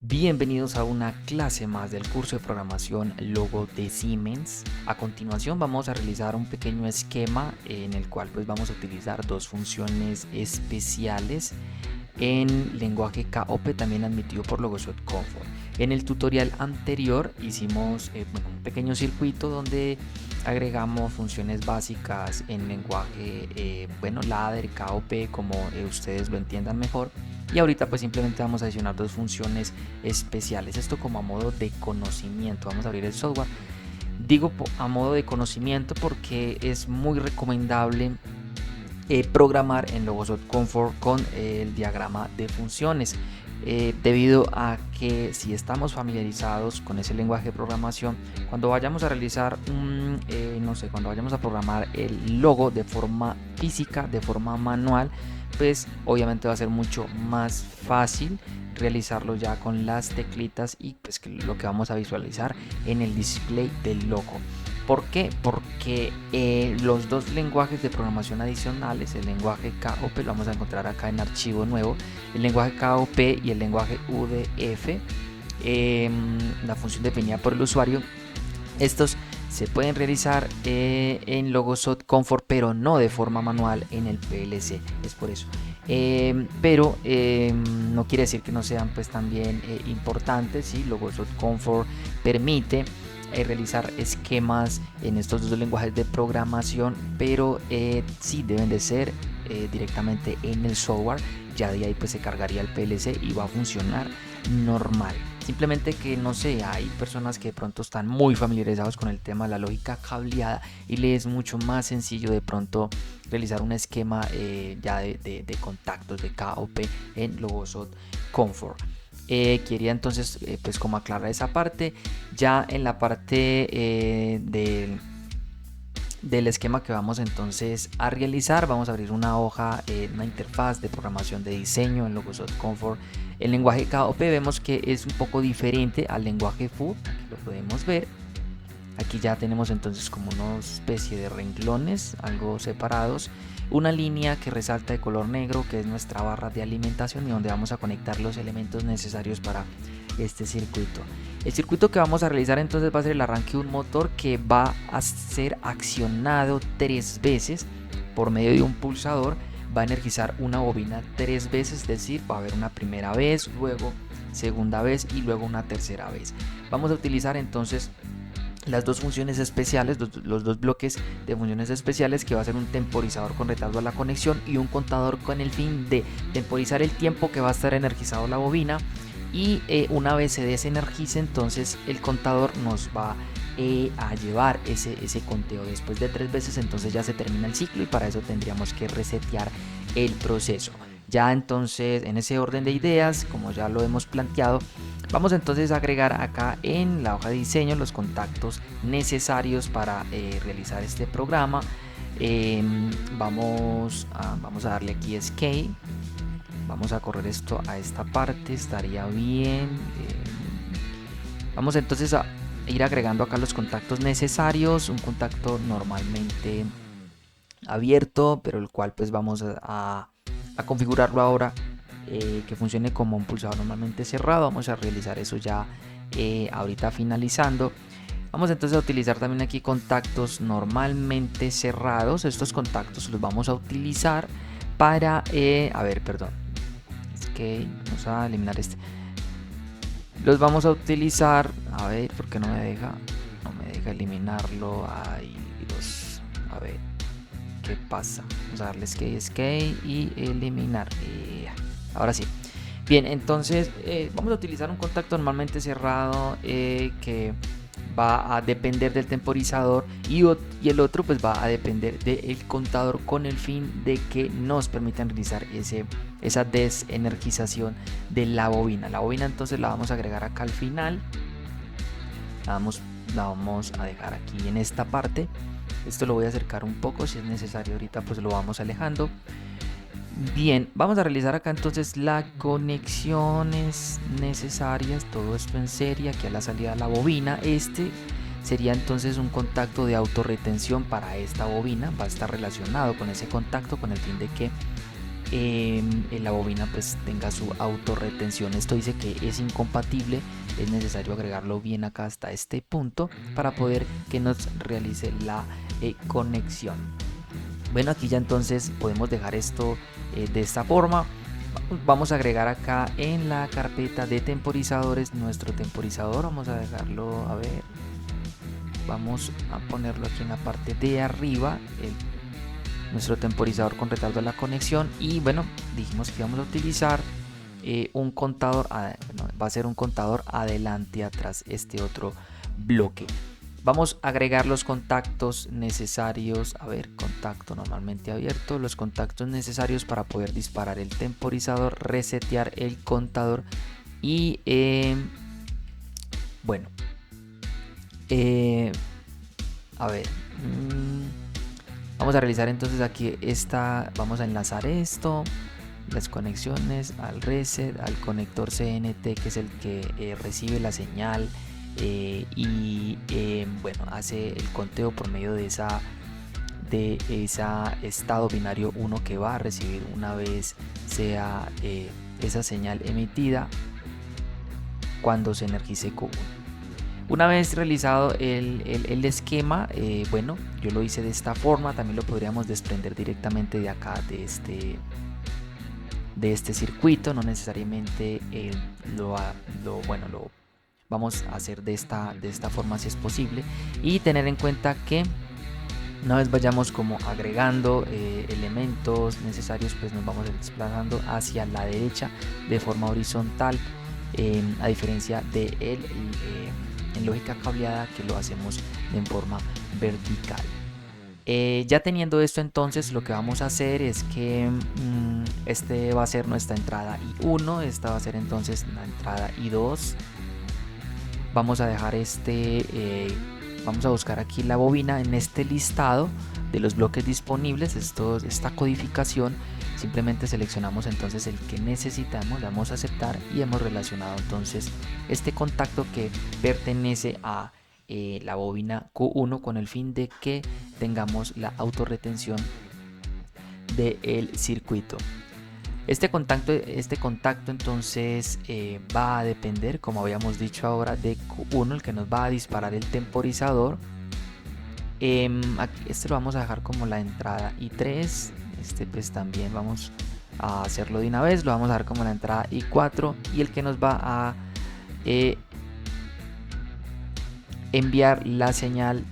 Bienvenidos a una clase más del curso de programación Logo de Siemens. A continuación vamos a realizar un pequeño esquema en el cual pues vamos a utilizar dos funciones especiales en lenguaje KOP, también admitido por Logosoft Comfort. En el tutorial anterior hicimos un pequeño circuito donde agregamos funciones básicas en lenguaje ladder, KOP, como ustedes lo entiendan mejor. Y ahorita pues simplemente vamos a adicionar dos funciones especiales, esto como a modo de conocimiento. Vamos a abrir el software. Digo a modo de conocimiento porque es muy recomendable programar en Logosoft Comfort con el diagrama de funciones, debido a que si estamos familiarizados con ese lenguaje de programación, cuando vayamos a realizar cuando vayamos a programar el logo de forma física, de forma manual, pues obviamente va a ser mucho más fácil realizarlo ya con las teclitas y pues lo que vamos a visualizar en el display del logo. ¿Por qué? Porque los dos lenguajes de programación adicionales, el lenguaje KOP, lo vamos a encontrar acá en archivo nuevo, el lenguaje KOP y el lenguaje UDF, la función definida por el usuario. Estos se pueden realizar en Logosoft Comfort, pero no de forma manual en el PLC, es por eso. Pero no quiere decir que no sean pues también importantes. ¿Sí? Logosoft Comfort permite realizar esquemas en estos dos lenguajes de programación, pero sí deben de ser directamente en el software. Ya de ahí pues se cargaría el PLC y va a funcionar normal. Simplemente que no sé, hay personas que de pronto están muy familiarizados con el tema de la lógica cableada y les es mucho más sencillo de pronto realizar un esquema ya de contactos de KOP en Logosoft Comfort. Quería entonces pues como aclarar esa parte. Ya en la parte del esquema que vamos entonces a realizar, vamos a abrir una hoja, una interfaz de programación de diseño en Logosoft Comfort. El lenguaje KOP vemos que es un poco diferente al lenguaje FU, aquí lo podemos ver. Aquí ya tenemos entonces como una especie de renglones, algo separados, una línea que resalta de color negro, que es nuestra barra de alimentación y donde vamos a conectar los elementos necesarios para este circuito. El circuito que vamos a realizar entonces va a ser el arranque de un motor que va a ser accionado 3 veces por medio de un pulsador. Va a energizar una bobina 3 veces, es decir, va a haber una primera vez, luego segunda vez y luego una tercera vez. Vamos a utilizar entonces las dos funciones especiales, los dos bloques de funciones especiales, que va a ser un temporizador con retardo a la conexión y un contador con el fin de temporizar el tiempo que va a estar energizado la bobina. Y una vez se desenergice, entonces el contador nos va a llevar ese conteo después de 3 veces. Entonces ya se termina el ciclo y para eso tendríamos que resetear el proceso. Ya entonces, en ese orden de ideas, como ya lo hemos planteado, vamos entonces a agregar acá en la hoja de diseño los contactos necesarios para realizar este programa. Vamos a darle aquí Escape. Vamos a correr esto a esta parte, estaría bien. Vamos entonces a ir agregando acá los contactos necesarios. Un contacto normalmente abierto, pero el cual pues vamos a configurarlo ahora que funcione como un pulsador normalmente cerrado. Vamos a realizar eso ya ahorita finalizando. Vamos entonces a utilizar también aquí contactos normalmente cerrados. Estos contactos los vamos a utilizar para vamos a eliminar este. Los vamos a utilizar, a ver, porque no me deja eliminarlo. Ahí a ver qué pasa. Vamos a darle escape y eliminar. Ahora sí. Bien, entonces vamos a utilizar un contacto normalmente cerrado que va a depender del temporizador y el otro pues va a depender del contador, con el fin de que nos permitan realizar esa desenergización de la bobina. La bobina entonces la vamos a agregar acá al final. La vamos a dejar aquí en esta parte. Esto lo voy a acercar un poco, si es necesario ahorita pues lo vamos alejando. Bien, vamos a realizar acá entonces las conexiones necesarias, todo esto en serie, aquí a la salida de la bobina. Este sería entonces un contacto de autorretención para esta bobina, va a estar relacionado con ese contacto con el fin de que la bobina pues tenga su autorretención. Esto dice que es incompatible, es necesario agregarlo bien acá hasta este punto para poder que nos realice la conexión. Bueno, aquí ya entonces podemos dejar esto de esta forma. Vamos a agregar acá en la carpeta de temporizadores nuestro temporizador. Vamos a dejarlo, a ver, vamos a ponerlo aquí en la parte de arriba, nuestro temporizador con retardo a la conexión. Y bueno, dijimos que vamos a utilizar un contador, bueno, va a ser un contador adelante y atrás este otro bloque. Vamos a agregar los contactos necesarios, a ver, contacto normalmente abierto, los contactos necesarios para poder disparar el temporizador, resetear el contador y bueno, a ver, vamos a realizar entonces aquí vamos a enlazar esto, las conexiones al reset, al conector CNT que es el que recibe la señal y bueno, hace el conteo por medio de esa estado binario 1 que va a recibir una vez sea esa señal emitida cuando se energice Q1. Una vez realizado el esquema, bueno, yo lo hice de esta forma, también lo podríamos desprender directamente de acá, de este circuito, no necesariamente lo vamos a hacer de esta forma si es posible, y tener en cuenta que una vez vayamos como agregando elementos necesarios, pues nos vamos desplazando hacia la derecha de forma horizontal, a diferencia de en lógica cableada que lo hacemos en forma vertical. Ya teniendo esto, entonces lo que vamos a hacer es que este va a ser nuestra entrada I1, esta va a ser entonces la entrada I2. Vamos a dejar vamos a buscar aquí la bobina en este listado de los bloques disponibles, esta codificación. Simplemente seleccionamos entonces el que necesitamos, le damos a aceptar y hemos relacionado entonces este contacto que pertenece a la bobina Q1 con el fin de que tengamos la autorretención del circuito. Este contacto entonces va a depender, como habíamos dicho ahora, de Q1, el que nos va a disparar el temporizador. Este lo vamos a dejar como la entrada I3. Pues también vamos a hacerlo de una vez, lo vamos a dejar como la entrada I4, y el que nos va a enviar la señal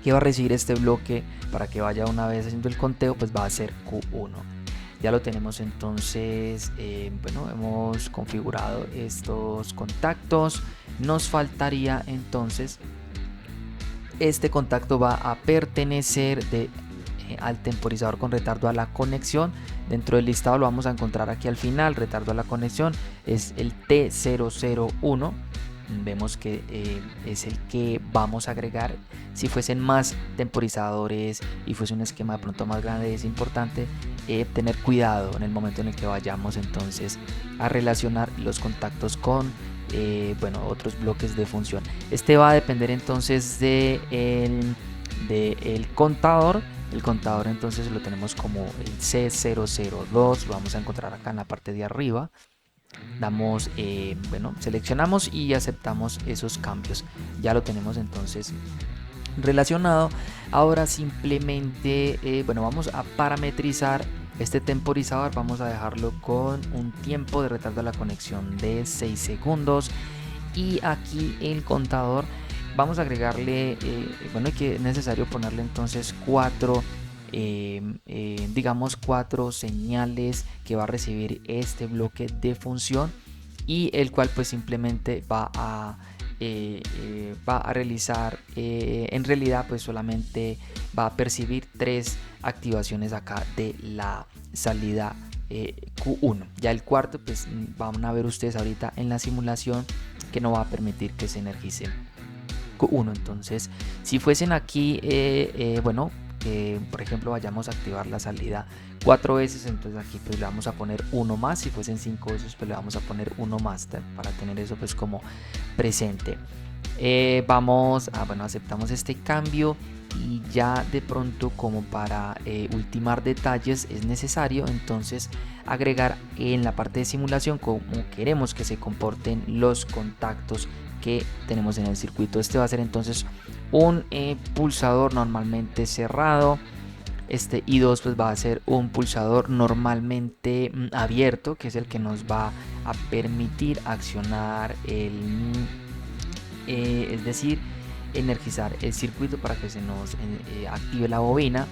que va a recibir este bloque para que vaya una vez haciendo el conteo, pues va a ser Q1. Ya lo tenemos entonces, bueno, hemos configurado estos contactos. Nos faltaría entonces, este contacto va a pertenecer al temporizador con retardo a la conexión. Dentro del listado lo vamos a encontrar aquí al final, retardo a la conexión es el T001. Vemos que es el que vamos a agregar. Si fuesen más temporizadores y fuese un esquema de pronto más grande, es importante tener cuidado en el momento en el que vayamos entonces a relacionar los contactos con bueno, otros bloques de función. Este va a depender entonces del contador. El contador entonces lo tenemos como el C002, lo vamos a encontrar acá en la parte de arriba. Damos, bueno, seleccionamos y aceptamos esos cambios. Ya lo tenemos entonces relacionado. Ahora simplemente, bueno, vamos a parametrizar este temporizador. Vamos a dejarlo con un tiempo de retardo a la conexión de 6 segundos. Y aquí el contador vamos a agregarle, bueno, que es necesario ponerle entonces 4 digamos 4 señales que va a recibir este bloque de función, y el cual pues simplemente va a realizar, en realidad pues solamente va a percibir 3 activaciones acá de la salida Q1. Ya el cuarto pues van a ver ustedes ahorita en la simulación que no va a permitir que se energice Q1. Entonces si fuesen aquí bueno, por ejemplo vayamos a activar la salida 4 veces, entonces aquí pues le vamos a poner 1 más. Si fuesen 5 veces pues le vamos a poner 1 más para tener eso pues como presente. Vamos a, bueno, aceptamos este cambio y ya de pronto, como para ultimar detalles, es necesario entonces agregar en la parte de simulación cómo queremos que se comporten los contactos que tenemos en el circuito. Este va a ser entonces un pulsador normalmente cerrado. Este I2 pues va a ser un pulsador normalmente abierto, que es el que nos va a permitir accionar es decir, energizar el circuito para que se nos active la bobina.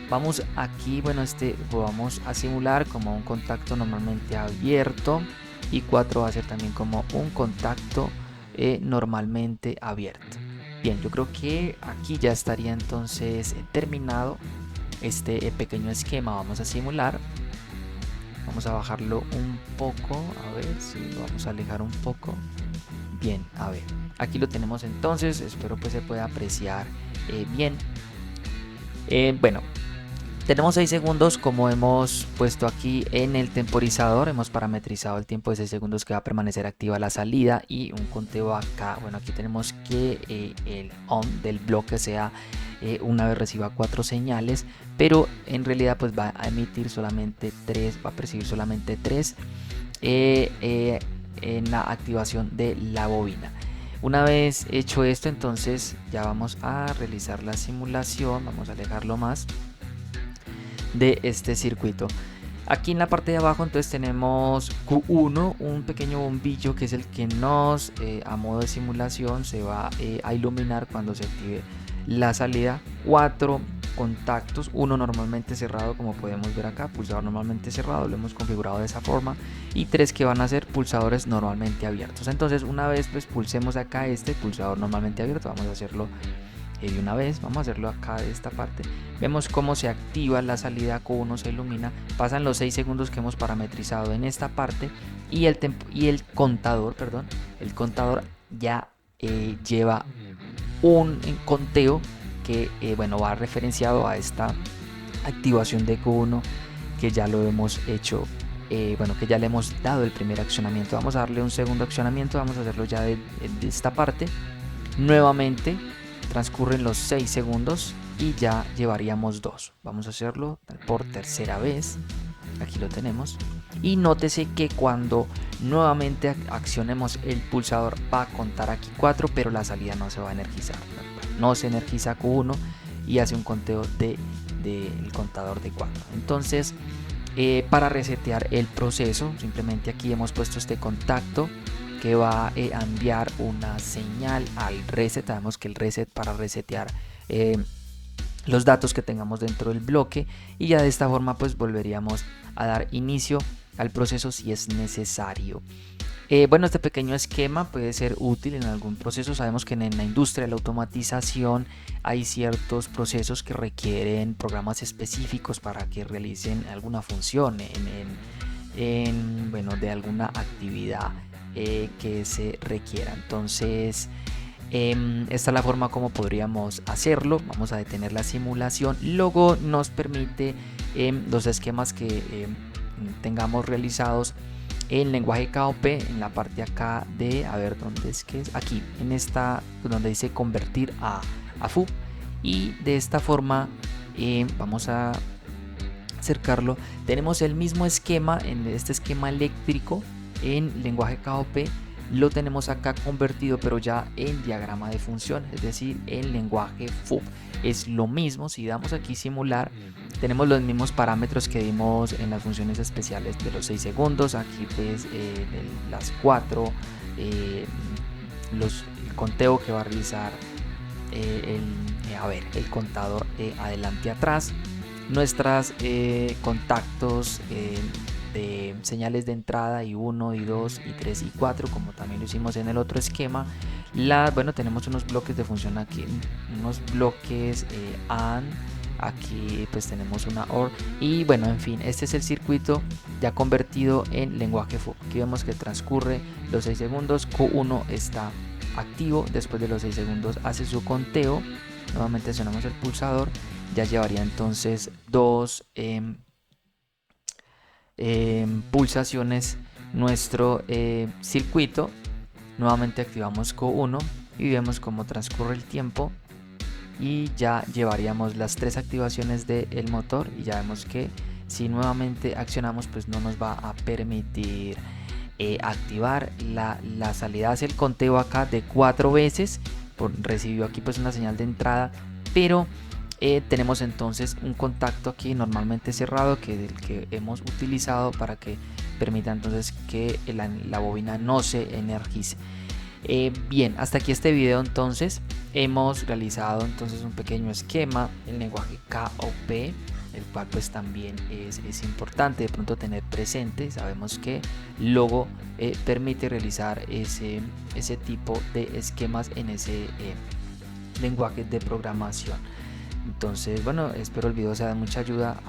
Vamos aquí, bueno, vamos a simular como un contacto normalmente abierto, y 4 va a ser también como un contacto normalmente abierto. Bien, yo creo que aquí ya estaría entonces terminado este pequeño esquema. Vamos a simular, vamos a bajarlo un poco, a ver si lo vamos a alejar un poco. Bien, a ver, aquí lo tenemos entonces, espero pues se pueda apreciar bien. Bueno, tenemos 6 segundos como hemos puesto aquí en el temporizador. Hemos parametrizado el tiempo de 6 segundos que va a permanecer activa la salida, y un conteo acá. Bueno, aquí tenemos que el on del bloque sea una vez reciba 4 señales, pero en realidad pues va a emitir solamente 3, va a percibir solamente 3 en la activación de la bobina. Una vez hecho esto, entonces ya vamos a realizar la simulación. Vamos a alejarlo más de este circuito. Aquí en la parte de abajo entonces tenemos Q1, un pequeño bombillo que es el que nos a modo de simulación se va a iluminar cuando se active la salida. 4 contactos, uno normalmente cerrado, como podemos ver acá, pulsador normalmente cerrado, lo hemos configurado de esa forma, y 3 que van a ser pulsadores normalmente abiertos. Entonces una vez pues pulsemos acá este pulsador normalmente abierto, vamos a hacerlo de una vez, vamos a hacerlo acá de esta parte. Vemos cómo se activa la salida Q1, se ilumina, pasan los 6 segundos que hemos parametrizado en esta parte, y el contador ya lleva un conteo que bueno, va referenciado a esta activación de Q1 que ya lo hemos hecho. Bueno, que ya le hemos dado el primer accionamiento. Vamos a darle un segundo accionamiento, vamos a hacerlo ya de esta parte. Nuevamente transcurren los 6 segundos y ya llevaríamos 2. Vamos a hacerlo por tercera vez. Aquí lo tenemos. Y nótese que cuando nuevamente accionemos el pulsador va a contar aquí 4, pero la salida no se va a energizar. No se energiza Q1 y hace un conteo del contador de 4. Entonces, para resetear el proceso, simplemente aquí hemos puesto este contacto que va a enviar una señal al reset. Sabemos que el reset para resetear los datos que tengamos dentro del bloque, y ya de esta forma pues volveríamos a dar inicio al proceso si es necesario. Bueno, este pequeño esquema puede ser útil en algún proceso. Sabemos que en la industria de la automatización hay ciertos procesos que requieren programas específicos para que realicen alguna función bueno, de alguna actividad que se requiera. Entonces esta es la forma como podríamos hacerlo. Vamos a detener la simulación. Luego nos permite los esquemas que tengamos realizados en lenguaje KOP, en la parte acá de, a ver dónde es que es, aquí en esta donde dice convertir a FUB, y de esta forma vamos a acercarlo. Tenemos el mismo esquema, en este esquema eléctrico en lenguaje KOP, lo tenemos acá convertido, pero ya en diagrama de función, es decir, en lenguaje FUB. Es lo mismo. Si damos aquí simular, tenemos los mismos parámetros que dimos en las funciones especiales de los 6 segundos. Aquí pues las 4, el conteo que va a realizar el contador adelante atrás, nuestras contactos de señales de entrada, y 1, y 2, y 3, y 4, como también lo hicimos en el otro esquema. Bueno, tenemos unos bloques de función aquí, unos bloques AND, aquí pues tenemos una OR, y bueno, en fin, este es el circuito ya convertido en lenguaje FUB. Aquí vemos que transcurre los 6 segundos, Q1 está activo, después de los 6 segundos hace su conteo, nuevamente accionamos el pulsador, ya llevaría entonces 2 pulsaciones nuestro circuito. Nuevamente activamos Q1 y vemos cómo transcurre el tiempo. y ya llevaríamos las 3 activaciones del motor, y ya vemos que si nuevamente accionamos pues no nos va a permitir activar la salida. Hace el conteo acá de 4 veces, recibió aquí pues una señal de entrada, pero tenemos entonces un contacto aquí normalmente cerrado, que es el que hemos utilizado para que permita entonces que la bobina no se energice. Bien, hasta aquí este video. Entonces hemos realizado entonces un pequeño esquema en lenguaje KOP, el cual pues también es importante de pronto tener presente. Sabemos que Logo permite realizar ese tipo de esquemas en ese lenguaje de programación. Entonces bueno, espero el video sea de mucha ayuda.